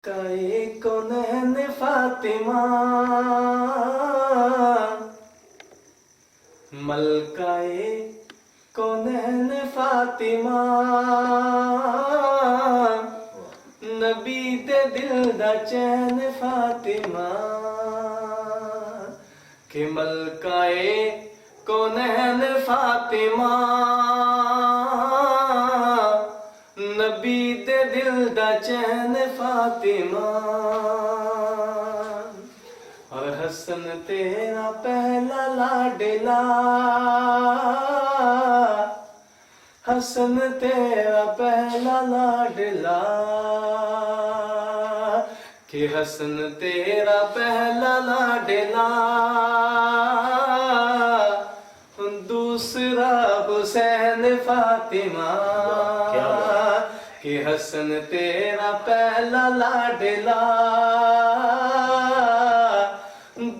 کائے کونین فاطمہ ملکائے کونین فاطمہ نبی دے دل دا چین فاطمہ کہ ملکائے کونین فاطمہ نبی دے دل دا چین فاطمہ اور حسن تیرا پہلا لاڈلا حسن تیرا پہلا لاڈلا کہ حسن تیرا پہلا لاڈلا دوسرا حسین فاطمہ کہ حسن تیرا پہلا لاڈلا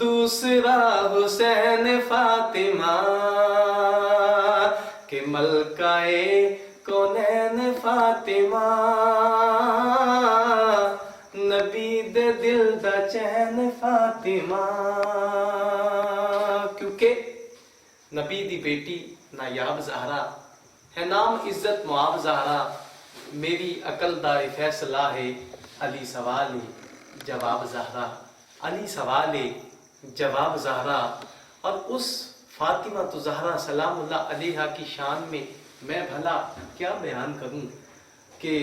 دوسرا حسین فاطمہ کہ ملکائے کونین فاطمہ نبی دے دل دا چین فاطمہ کیونکہ نبی دی بیٹی نایاب زہرا ہے نام عزت معاب زہرا میری عقل دا فیصلہ ہے علی سوال جواب زہرا علی سوال جواب زہرا اور اس فاطمہ تو زہرا سلام اللہ علیہا کی شان میں میں بھلا کیا بیان کروں کہ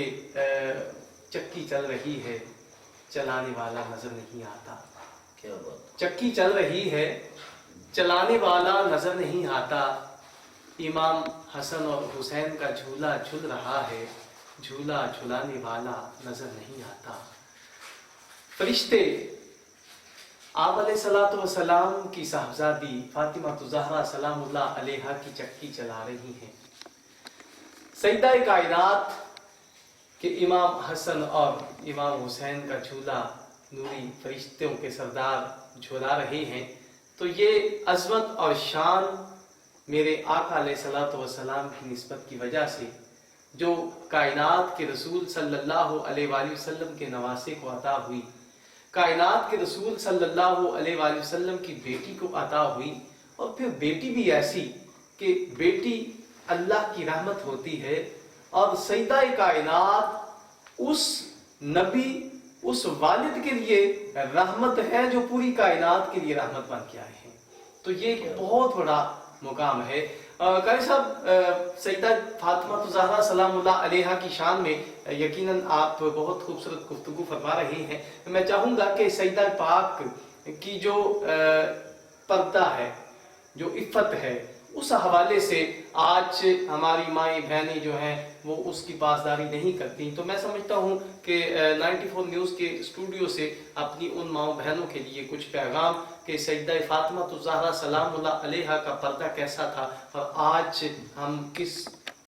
چکی چل رہی ہے چلانے والا نظر نہیں آتا کیا بات چکی چل رہی ہے چلانے والا نظر نہیں آتا امام حسن اور حسین کا جھولا جھل رہا ہے جھولا جھلانے والا نظر نہیں آتا فرشتے آپ علیہ السلام کی صاحبزادی فاطمہ زہرا سلام اللہ علیہا کی چکی چلا رہی ہیں سیدہ کائنات کہ امام حسن اور امام حسین کا جھولا نوری فرشتوں کے سردار جھولا رہے ہیں تو یہ عظمت اور شان میرے آقا علیہ السلام کی نسبت کی وجہ سے جو کائنات کے رسول صلی اللہ علیہ وآلہ وسلم کے نواسے کو عطا ہوئی کائنات کے رسول صلی اللہ علیہ وآلہ وسلم کی بیٹی کو عطا ہوئی اور پھر بیٹی بھی ایسی کہ بیٹی اللہ کی رحمت ہوتی ہے اور سیدہ کائنات اس نبی اس والد کے لیے رحمت ہے جو پوری کائنات کے لیے رحمت بن کے آئے ہیں تو یہ ایک بہت بڑا مقام ہے قاری صاحب سیدہ فاطمہ زہرا سلام اللہ علیہا کی شان میں یقیناً آپ بہت خوبصورت گفتگو فرما رہے ہیں میں چاہوں گا کہ سیدہ پاک کی جو پردہ ہے جو عفت ہے اس حوالے سے آج ہماری مائیں بہنیں جو ہیں وہ اس کی پاسداری نہیں کرتی تو میں سمجھتا ہوں کہ 94 نیوز کے اسٹوڈیو سے اپنی ان ماؤں بہنوں کے لیے کچھ پیغام کہ سیدہ فاطمہ زہرا سلام اللہ علیہا کا پردہ کیسا تھا اور آج ہم کس